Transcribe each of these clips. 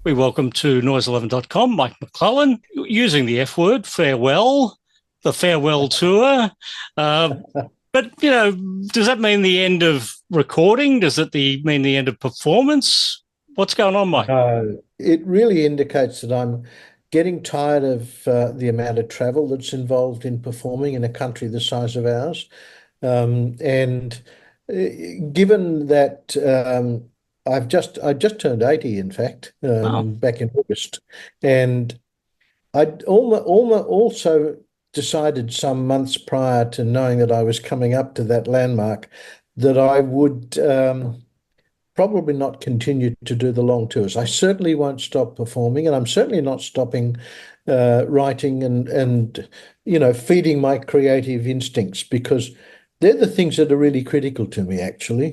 We welcome to noise11.com, Mike McClellan, using the F word, farewell, the farewell tour. But does that mean the end of recording? Does it mean the end of performance? What's going on, Mike? It really indicates that I'm getting tired of the amount of travel that's involved in performing in a country the size of ours. And given that I just turned 80, in fact, Oh, back in August, and I'd also decided some months prior to knowing that I was coming up to that landmark that I would probably not continue to do the long tours. I certainly won't stop performing, and I'm certainly not stopping writing and feeding my creative instincts because they're the things that are really critical to me, actually.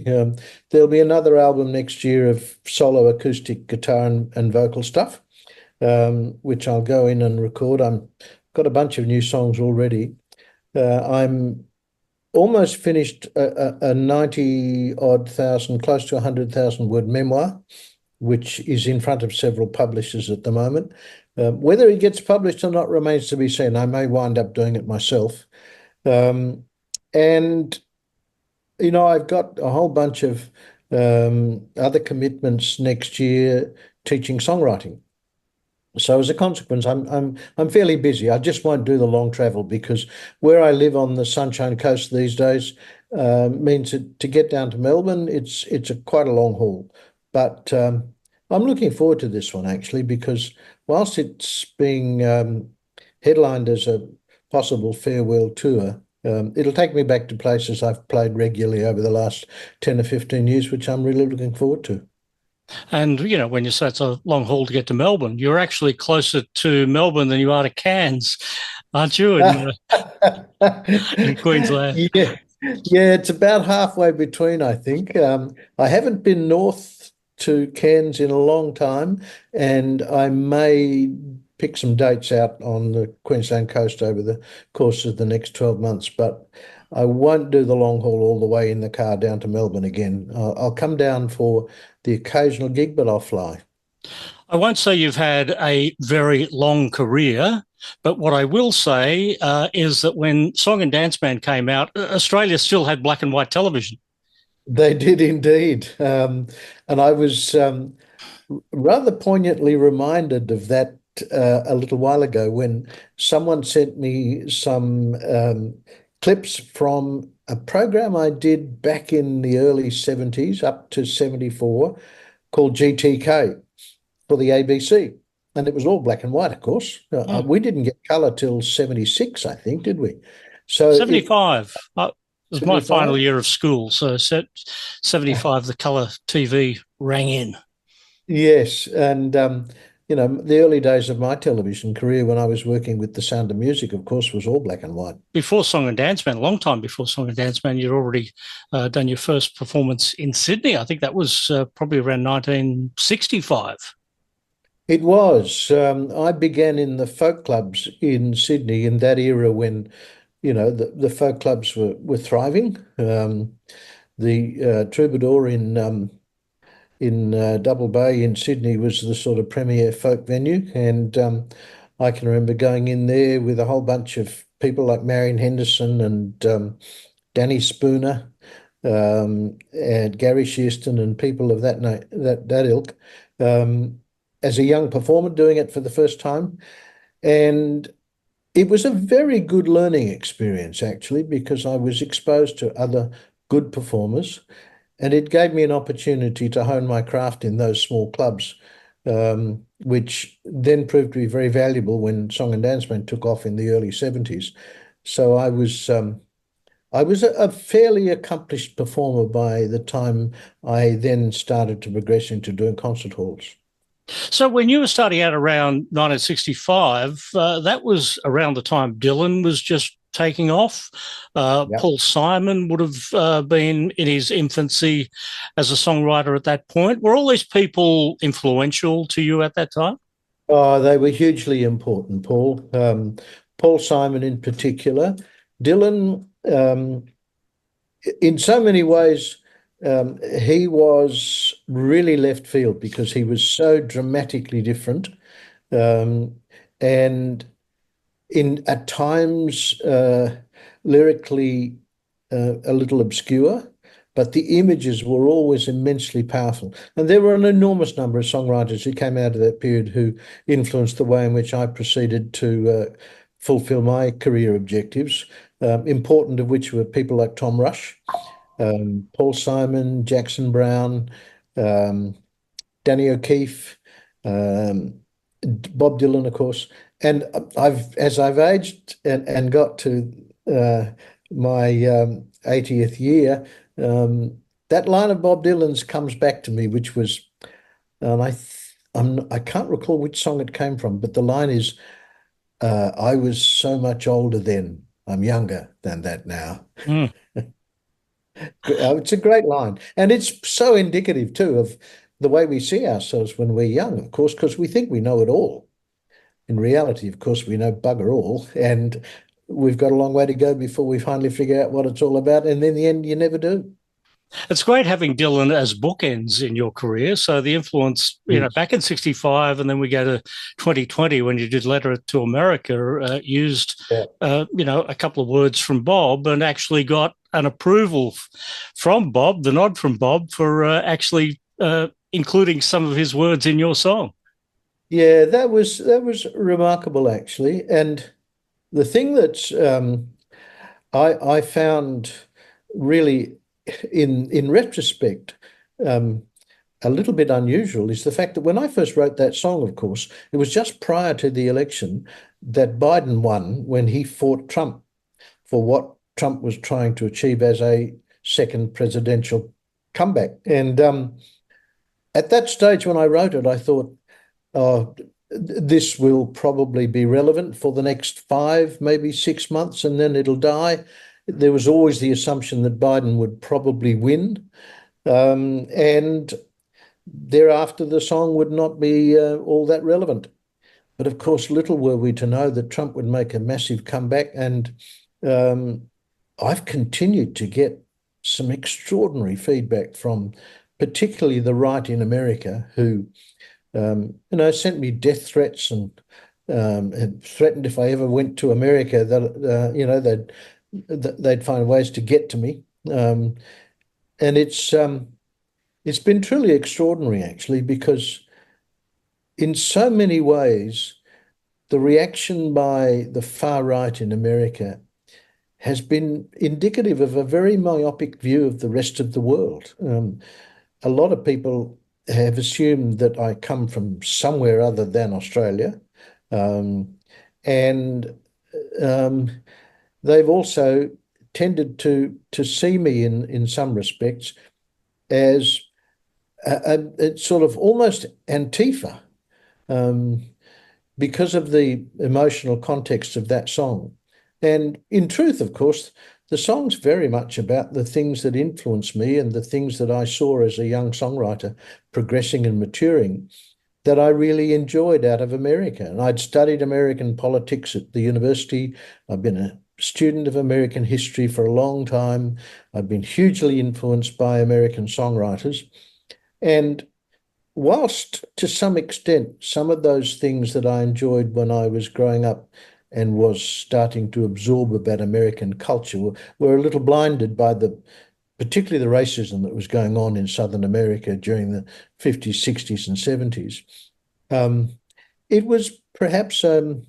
There'll be another album next year of solo acoustic guitar and vocal stuff, which I'll go in and record. I'm got a bunch of new songs already. I'm almost finished a 90 odd thousand, close to 100,000 word memoir, which is in front of several publishers at the moment. Whether it gets published or not remains to be seen. I may wind up doing it myself. Um, and, I've got a whole bunch of other commitments next year teaching songwriting. So as a consequence, I'm fairly busy. I just won't do the long travel because where I live on the Sunshine Coast these days means that to get down to Melbourne, it's quite a long haul. But I'm looking forward to this one actually because whilst it's being headlined as a possible farewell tour, it'll take me back to places I've played regularly over the last 10 or 15 years, which I'm really looking forward to. and when you say it's a long haul to get to Melbourne, you're actually closer to Melbourne than you are to Cairns, aren't you, in Queensland? Yeah, yeah, it's about halfway between, I think. I haven't been north to Cairns in a long time, and I may pick some dates out on the Queensland coast over the course of the next 12 months, but I won't do the long haul all the way in the car down to Melbourne again. I'll come down for the occasional gig, but I'll fly. I won't say you've had a very long career, but what I will say is that when Song and Danceman came out, Australia still had black and white television. They did indeed. And I was rather poignantly reminded of that a little while ago when someone sent me some clips from a program I did back in the early 70s up to 74 called GTK for the ABC. And it was all black and white, of course. Oh, We didn't get color till 76, I think, did we? So it 75. It was my final 75? year of school. So 75, the colour TV rang in. Yes, and the early days of my television career when I was working with The Sound of Music, of course, was all black and white. Before Song and Danceman, a long time before Song and Danceman, you'd already done your first performance in Sydney. I think that was probably around 1965. It was. I began in the folk clubs in Sydney in that era when, the folk clubs were thriving. The Troubadour in Double Bay in Sydney was the sort of premier folk venue, and I can remember going in there with a whole bunch of people like Marion Henderson and Danny Spooner, and Gary Shearston and people of that ilk. As a young performer doing it for the first time, and it was a very good learning experience actually because I was exposed to other good performers and it gave me an opportunity to hone my craft in those small clubs, which then proved to be very valuable when Song and Danceman took off in the early 70s. So I was a fairly accomplished performer by the time I then started to progress into doing concert halls. So when you were starting out around 1965, that was around the time Dylan was just taking off. Yeah. Paul Simon would have been in his infancy as a songwriter at that point. Were all these people influential to you at that time? Oh, they were hugely important, Paul. Paul Simon in particular. Dylan, in so many ways, he was really left field because he was so dramatically different, um, and in at times lyrically a little obscure, but the images were always immensely powerful. And there were an enormous number of songwriters who came out of that period who influenced the way in which I proceeded to fulfill my career objectives, important of which were people like Tom Rush, Paul Simon, Jackson Brown, um, Danny O'Keefe, um, Bob Dylan, of course. And as I've aged and got to my 80th year, that line of Bob Dylan's comes back to me, which was, and I can't recall which song it came from, but the line is, "I was so much older then. I'm younger than that now." Mm. It's a great line. And it's so indicative too of the way we see ourselves when we're young, of course, because we think we know it all. In reality, of course, we know bugger all. And we've got a long way to go before we finally figure out what it's all about. And in the end, you never do. It's great having Dylan as bookends in your career. So the influence, Yes. back in '65, and then we go to 2020 when you did Letter to America, used, Yeah. a couple of words from Bob and actually got an approval from Bob, the nod from Bob for actually including some of his words in your song. Yeah, that was remarkable actually. And the thing that I found really in retrospect um, a little bit unusual is the fact that when I first wrote that song, of course, it was just prior to the election that Biden won when he fought Trump for what Trump was trying to achieve as a second presidential comeback. And at that stage, when I wrote it, I thought, oh, this will probably be relevant for the next 5, maybe 6 months, and then it'll die. There was always the assumption that Biden would probably win. And thereafter, the song would not be all that relevant. But of course, little were we to know that Trump would make a massive comeback. And um, I've continued to get some extraordinary feedback from particularly the right in America who, sent me death threats and had threatened if I ever went to America that, they'd find ways to get to me. And it's been truly extraordinary, actually, because in so many ways, the reaction by the far right in America has been indicative of a very myopic view of the rest of the world. A lot of people have assumed that I come from somewhere other than Australia, um, and um, they've also tended to see me in some respects as a sort of almost Antifa, um, because of the emotional context of that song. And in truth, of course, the song's very much about the things that influenced me and the things that I saw as a young songwriter progressing and maturing that I really enjoyed out of America. And I'd studied American politics at the university. I've been a student of American history for a long time. I've been hugely influenced by American songwriters. And whilst to some extent, some of those things that I enjoyed when I was growing up and was starting to absorb about American culture were a little blinded by particularly the racism that was going on in Southern America during the 50s, 60s, and 70s. It was perhaps a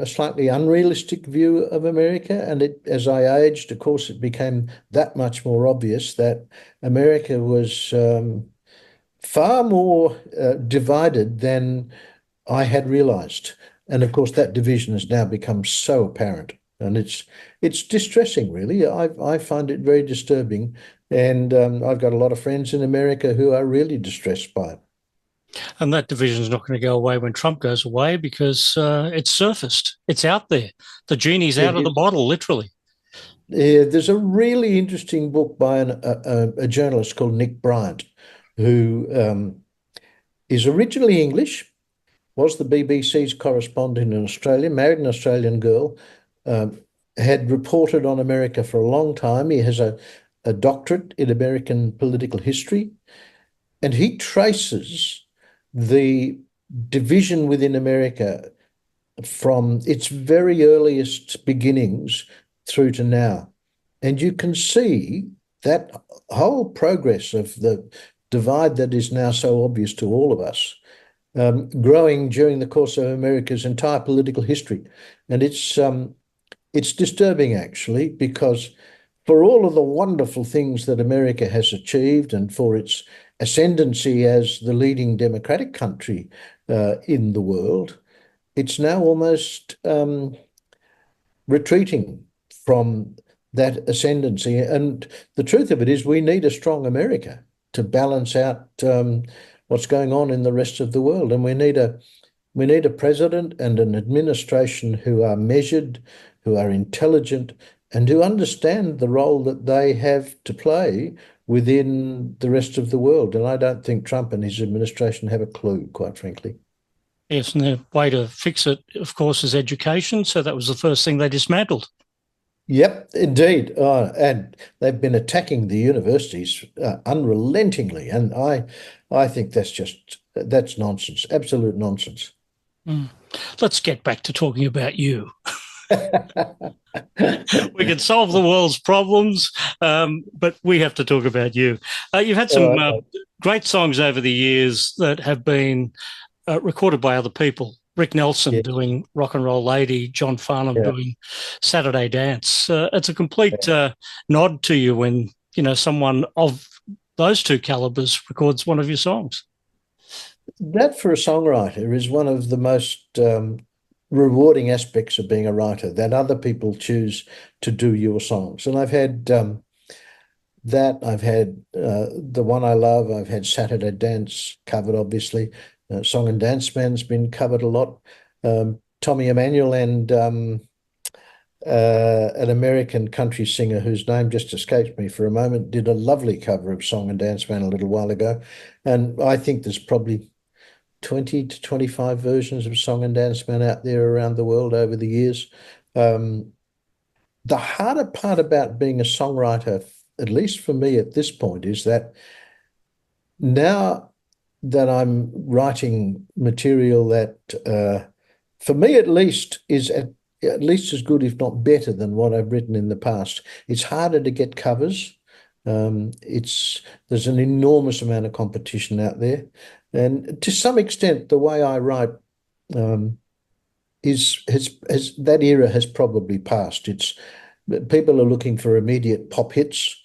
slightly unrealistic view of America. And as I aged, of course, it became that much more obvious that America was far more divided than I had realized. And of course, that division has now become so apparent. And it's distressing, really. I find it very disturbing. And I've got a lot of friends in America who are really distressed by it. And that division is not going to go away when Trump goes away because it's surfaced. It's out there. The genie's out It of the is. bottle, literally. There's a really interesting book by a journalist called Nick Bryant, who is originally English, was the BBC's correspondent in Australia, married an Australian girl, um, had reported on America for a long time. He has a doctorate in American political history, and he traces the division within America from its very earliest beginnings through to now. And you can see that whole progress of the divide that is now so obvious to all of us, growing during the course of America's entire political history. And it's disturbing, actually, because for all of the wonderful things that America has achieved and for its ascendancy as the leading democratic country in the world, it's now almost retreating from that ascendancy. And the truth of it is, we need a strong America to balance out what's going on in the rest of the world. And we need a president and an administration who are measured, who are intelligent, and who understand the role that they have to play within the rest of the world. And I don't think Trump and his administration have a clue, quite frankly. Yes, and the way to fix it, of course, is education. So that was the first thing they dismantled. Yep, indeed. And they've been attacking the universities unrelentingly. And I think that's nonsense, absolute nonsense. Mm. Let's get back to talking about you. We can solve the world's problems, but we have to talk about you. You've had some great songs over the years that have been recorded by other people. Rick Nelson doing Rock and Roll Lady, John Farnham doing Saturday Dance. It's a complete nod to you when, someone of those two calibers records one of your songs. That, for a songwriter, is one of the most rewarding aspects of being a writer, that other people choose to do your songs. And I've had that. I've had The One I Love. I've had Saturday Dance covered, obviously. Song and Danceman's been covered a lot. Tommy Emmanuel and an American country singer whose name just escapes me for a moment did a lovely cover of Song and Danceman a little while ago. And I think there's probably 20 to 25 versions of Song and Danceman out there around the world over the years. The harder part about being a songwriter, at least for me at this point, is that now that I'm writing material that, for me at least, is at least as good, if not better, than what I've written in the past. It's harder to get covers. There's an enormous amount of competition out there, and to some extent, the way I write that era has probably passed. People are looking for immediate pop hits.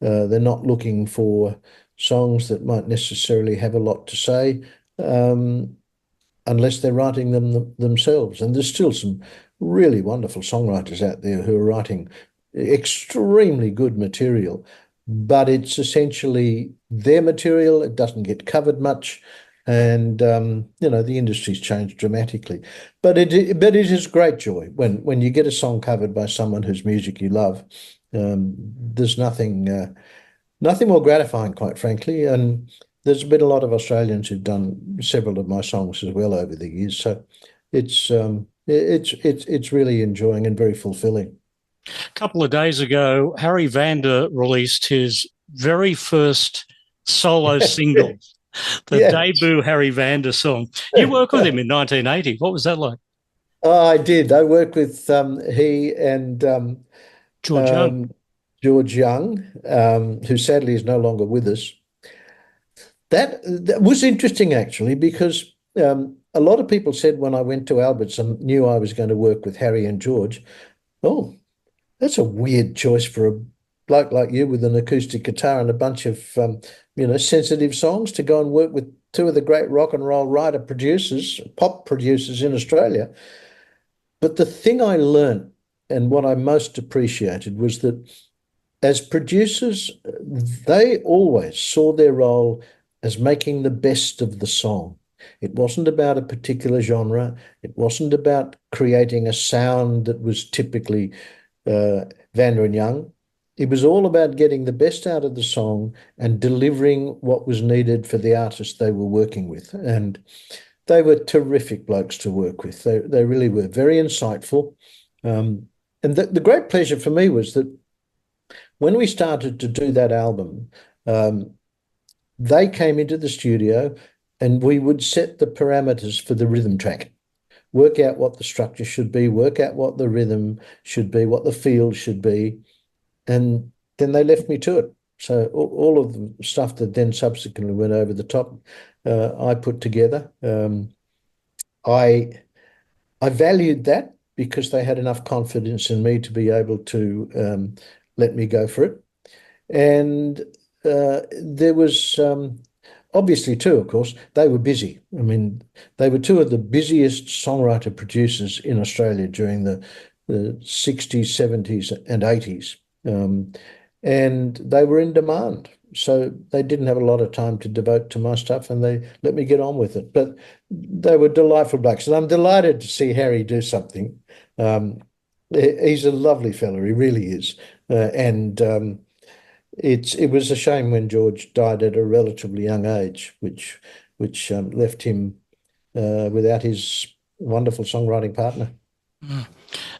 They're not looking for songs that might necessarily have a lot to say, unless they're writing them themselves. And there's still some really wonderful songwriters out there who are writing extremely good material, but it's essentially their material. It doesn't get covered much. And the industry's changed dramatically. But it is great joy when you get a song covered by someone whose music you love. There's nothing more gratifying, quite frankly. And there's been a lot of Australians who've done several of my songs as well over the years. So it's really enjoying and very fulfilling. A couple of days ago, Harry Vanda released his very first solo single, the debut Harry Vanda song. You worked with him in 1980. What was that like? Oh, I did. I worked with he and George Young. George Young, who sadly is no longer with us. That was interesting, actually, because a lot of people said when I went to Alberts and knew I was going to work with Harry and George, oh, that's a weird choice for a bloke like you with an acoustic guitar and a bunch of sensitive songs to go and work with two of the great rock and roll pop producers in Australia. But the thing I learned and what I most appreciated was that as producers, they always saw their role as making the best of the song. It wasn't about a particular genre. It wasn't about creating a sound that was typically Vanda and Young. It was all about getting the best out of the song and delivering what was needed for the artist they were working with. And they were terrific blokes to work with. They really were very insightful. And the great pleasure for me was that when we started to do that album, um, they came into the studio and we would set the parameters for the rhythm track, work out what the structure should be, work out what the rhythm should be, what the feel should be, and then they left me to it. So all of the stuff that then subsequently went over the top, I put together. I I valued that because they had enough confidence in me to be able to let me go for it. And there was obviously too, of course, they were busy. I mean, they were two of the busiest songwriter producers in Australia during the 60s, 70s, and 80s. And they were in demand. So they didn't have a lot of time to devote to my stuff and they let me get on with it. But they were delightful blokes. And I'm delighted to see Harry do something. He's a lovely fellow, he really is. And it was a shame when George died at a relatively young age, which left him without his wonderful songwriting partner. Mm.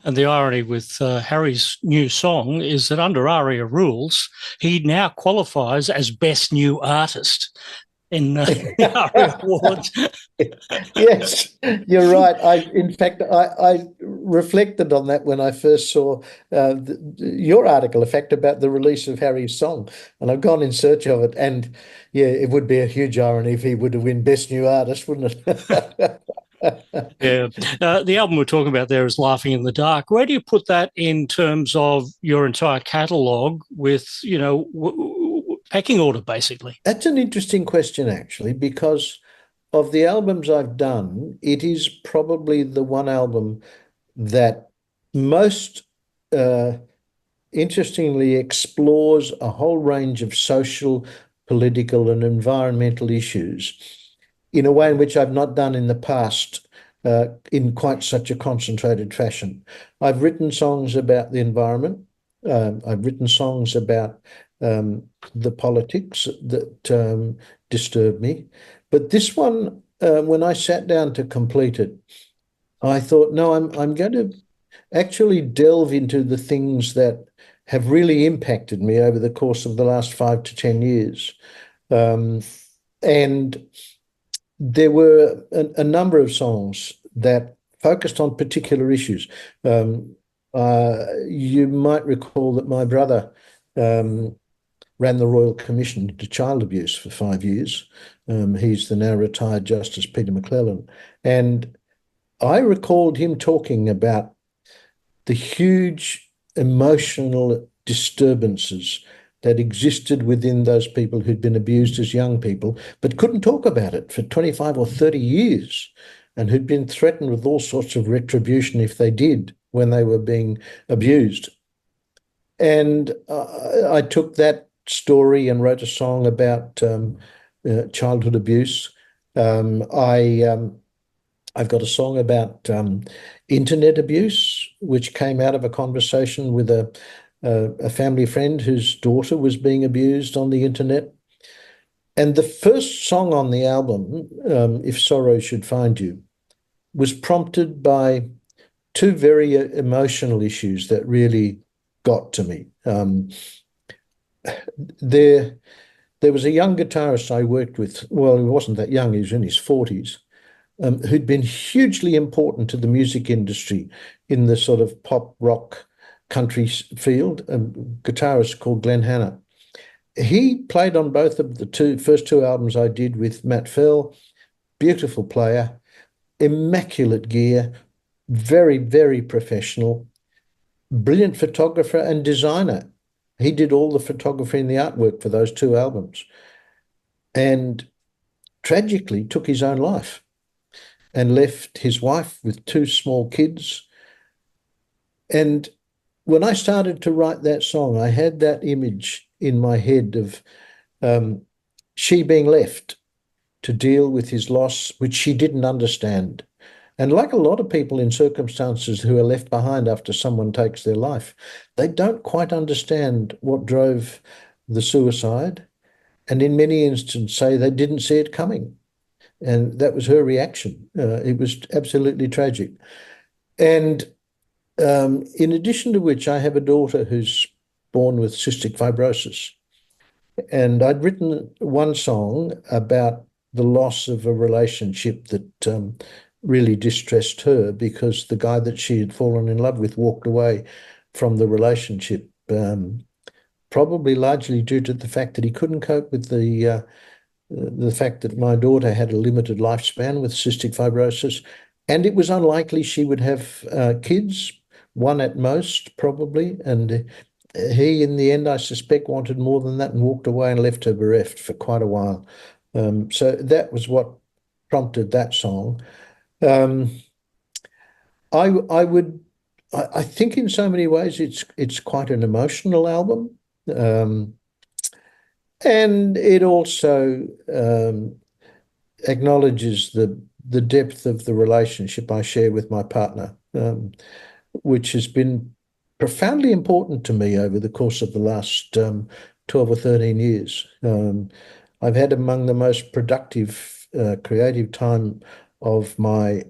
And the irony with Harry's new song is that under ARIA rules, he now qualifies as Best New Artist in the ARIA Awards. Yes, you're right. In fact, I reflected on that when I first saw your article, in fact, about the release of Harry's song, and I've gone in search of it. And yeah, it would be a huge irony if he would have won Best New Artist, wouldn't it? Yeah. The album we're talking about there is Laughing in the Dark. Where do you put that in terms of your entire catalogue with, pecking order, basically? That's an interesting question, actually, because of the albums I've done, it is probably the one album that most interestingly explores a whole range of social, political, and environmental issues in a way in which I've not done in the past in quite such a concentrated fashion. I've written songs about the environment. I've written songs about the politics that disturb me. But this one, when I sat down to complete it, I thought, no, I'm going to actually delve into the things that have really impacted me over the course of the last 5 to 10 years. And there were a number of songs that focused on particular issues. You might recall that my brother ran the Royal Commission into Child Abuse for 5 years. He's the now retired Justice Peter McClellan. And I recalled him talking about the huge emotional disturbances that existed within those people who'd been abused as young people, but couldn't talk about it for 25 or 30 years, and who'd been threatened with all sorts of retribution if they did when they were being abused. And I took that story and wrote a song about childhood abuse. I've got a song about internet abuse, which came out of a conversation with a family friend whose daughter was being abused on the internet. And the first song on the album, If Sorrow Should Find You, was prompted by two very emotional issues that really got to me. There was a young guitarist I worked with. Well, he wasn't that young, he was in his 40s, who'd been hugely important to the music industry in the sort of pop rock country field, a guitarist called Glenn Hanna. He played on both of the first two albums I did with Matt Fell. Beautiful player, immaculate gear, very, very professional, brilliant photographer and designer. He did all the photography and the artwork for those two albums, and tragically took his own life and left his wife with two small kids. And when I started to write that song, I had that image in my head of she being left to deal with his loss, which she didn't understand. And like a lot of people in circumstances who are left behind after someone takes their life, they don't quite understand what drove the suicide. And in many instances say they didn't see it coming. And that was her reaction. It was absolutely tragic. And in addition to which, I have a daughter who's born with cystic fibrosis. And I'd written one song about the loss of a relationship that really distressed her because the guy that she had fallen in love with walked away from the relationship, probably largely due to the fact that he couldn't cope with the fact that my daughter had a limited lifespan with cystic fibrosis, and it was unlikely she would have kids, one at most, probably. And he, in the end, I suspect, wanted more than that and walked away and left her bereft for quite a while. So that was what prompted that song. Um, I think in so many ways it's quite an emotional album. Um, and it also acknowledges the depth of the relationship I share with my partner, which has been profoundly important to me over the course of the last 12 or 13 years. I've had among the most productive, creative time of my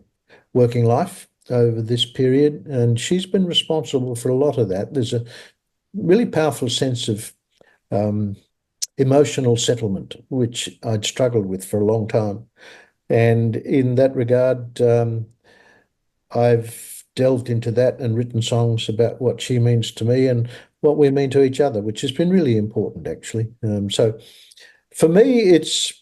working life over this period, and she's been responsible for a lot of that. There's a really powerful sense of emotional settlement, which I'd struggled with for a long time. And in that regard, I've delved into that and written songs about what she means to me and what we mean to each other, which has been really important, actually. So for me, it's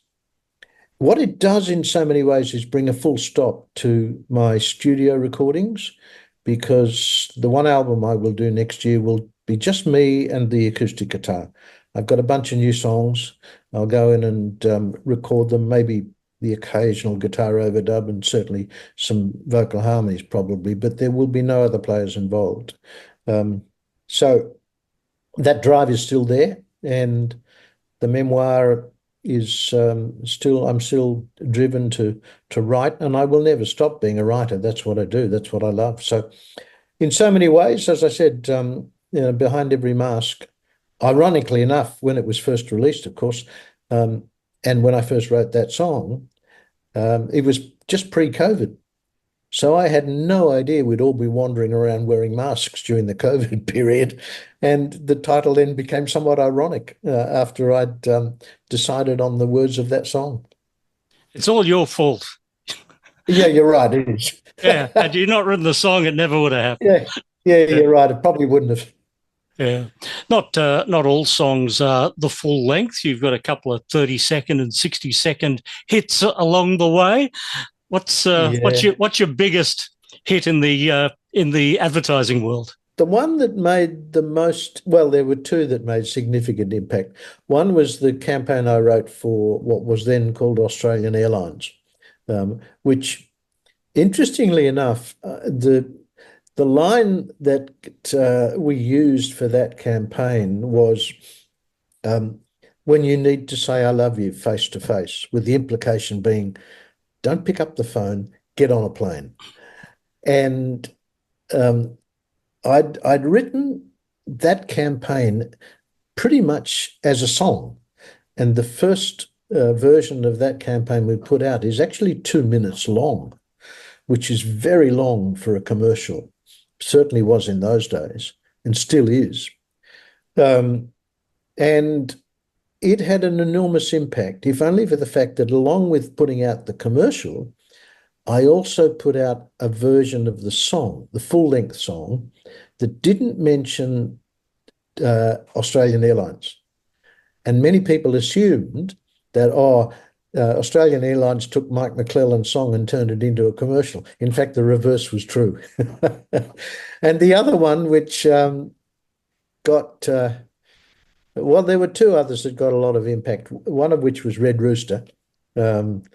what it does in so many ways is bring a full stop to my studio recordings, because the one album I will do next year will be just me and the acoustic guitar. I've got a bunch of new songs. I'll go in and record them, maybe the occasional guitar overdub and certainly some vocal harmonies probably, but there will be no other players involved. So that drive is still there, and the memoir is I'm still driven to write, and I will never stop being a writer. That's what I do. That's what I love. So in so many ways, as I said, behind every mask, ironically enough, when it was first released, of course, and when I first wrote that song, it was just pre-COVID. So I had no idea we'd all be wandering around wearing masks during the COVID period. And the title then became somewhat ironic after I'd decided on the words of that song. It's all your fault. Yeah, you're right. It is. Yeah. Had you not written the song, it never would have happened. Yeah, you're right. It probably wouldn't have. Yeah. Not all songs are the full length. You've got a couple of 30-second and 60-second hits along the way. What's your biggest hit in the advertising world? The one that made the most, well, there were two that made significant impact. One was the campaign I wrote for what was then called Australian Airlines, which, interestingly enough, the line that we used for that campaign was when you need to say I love you face to face, with the implication being don't pick up the phone, get on a plane. And I'd written that campaign pretty much as a song. And the first version of that campaign we put out is actually 2 minutes long, which is very long for a commercial. Certainly was in those days and still is. And it had an enormous impact, if only for the fact that along with putting out the commercial, I also put out a version of the song, the full-length song, that didn't mention Australian Airlines. And many people assumed that, Australian Airlines took Mike McClellan's song and turned it into a commercial. In fact, the reverse was true. And the other one, which got... well, there were two others that got a lot of impact, one of which was Red Rooster. And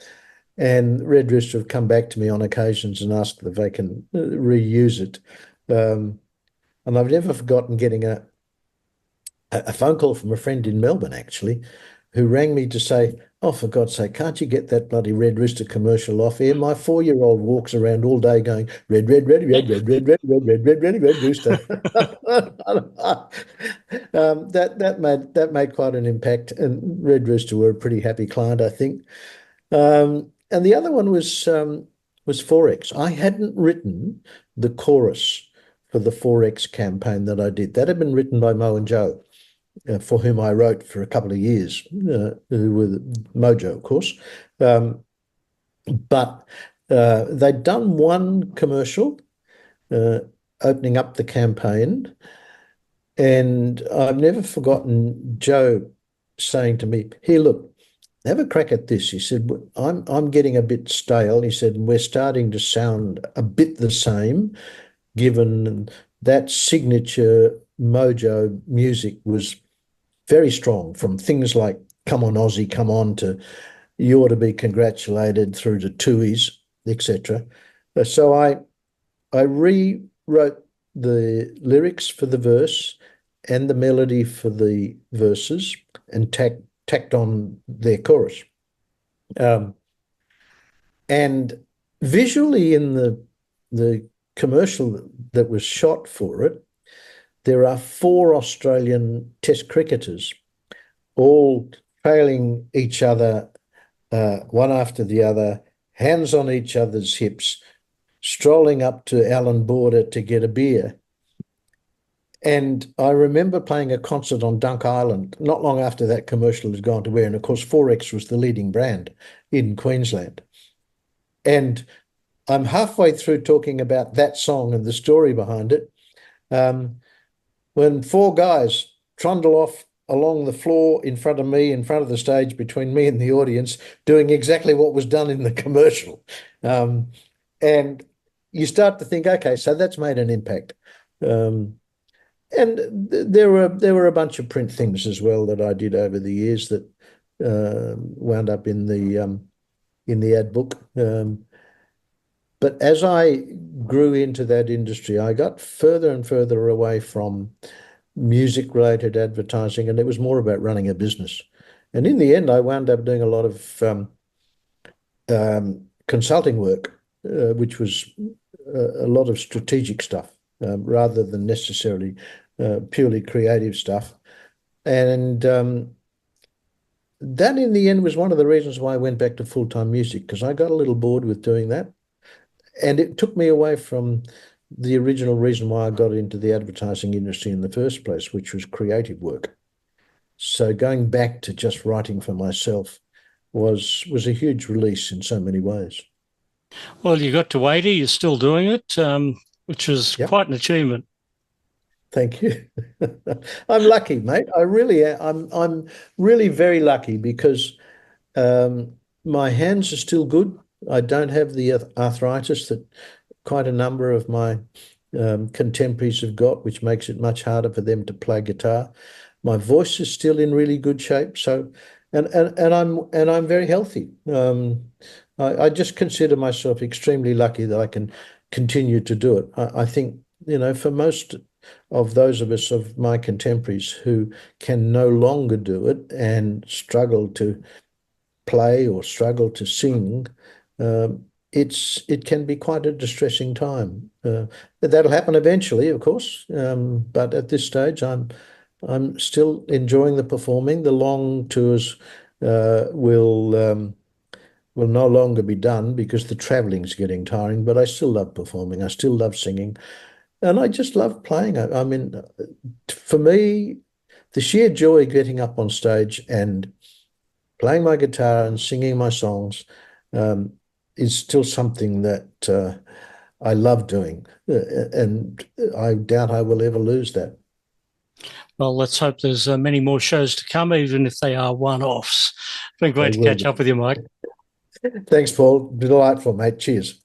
Red Rooster have come back to me on occasions and asked if they can reuse it. And I've never forgotten getting a phone call from a friend in Melbourne, actually, who rang me to say, oh, for God's sake, can't you get that bloody Red Rooster commercial off here? My 4-year-old walks around all day going, red, red, red, red, red, red, red, red, red, red, red, red rooster. That made quite an impact, and Red Rooster were a pretty happy client, I think. And the other one was Forex. I hadn't written the chorus for the 4X campaign that I did. That had been written by Mo and Joe, for whom I wrote for a couple of years, who were Mojo, of course. But they'd done one commercial opening up the campaign, and I've never forgotten Joe saying to me, "Here, look, have a crack at this." He said, I'm getting a bit stale. He said, we're starting to sound a bit the same, given that signature Mojo music was very strong, from things like Come On Aussie, Come On, to You Ought to Be Congratulated, through to Tui's, etc. So I rewrote the lyrics for the verse and the melody for the verses, and tacked on their chorus. And visually, in the commercial that was shot for it, there are 4 Australian Test cricketers all trailing each other, one after the other, hands on each other's hips, strolling up to Allan Border to get a beer. And I remember playing a concert on Dunk Island not long after that commercial had gone to air. And of course, 4X was the leading brand in Queensland. And I'm halfway through talking about that song and the story behind it, when 4 guys trundle off along the floor in front of me, in front of the stage, between me and the audience, doing exactly what was done in the commercial. And you start to think, okay, so that's made an impact. And there were a bunch of print things as well that I did over the years that wound up in the ad book. But as I grew into that industry, I got further and further away from music-related advertising, and it was more about running a business. And in the end, I wound up doing a lot of consulting work, which was a lot of strategic stuff, rather than necessarily purely creative stuff. And that, in the end, was one of the reasons why I went back to full-time music, because I got a little bored with doing that. And it took me away from the original reason why I got into the advertising industry in the first place, which was creative work. So going back to just writing for myself was a huge release in so many ways. Well, you got to 80, you're still doing it, which is Yep. quite an achievement. Thank you. I'm lucky, mate. I really am. I'm really very lucky, because my hands are still good. I don't have the arthritis that quite a number of my contemporaries have got, which makes it much harder for them to play guitar. My voice is still in really good shape. So, and I'm very healthy. I just consider myself extremely lucky that I can continue to do it. I think, for most of those of us, of my contemporaries, who can no longer do it and struggle to play or struggle to sing, it can be quite a distressing time. That'll happen eventually, of course, but at this stage, I'm still enjoying the performing. The long tours will no longer be done because the traveling's getting tiring. But I still love performing. I still love singing, and I just love playing. I mean, for me, the sheer joy of getting up on stage and playing my guitar and singing my songs is still something that I love doing, and I doubt I will ever lose that. Well, let's hope there's many more shows to come, even if they are one-offs. It's been great They to will catch be. up with you, Mike. Thanks, Paul. Delightful, mate. Cheers.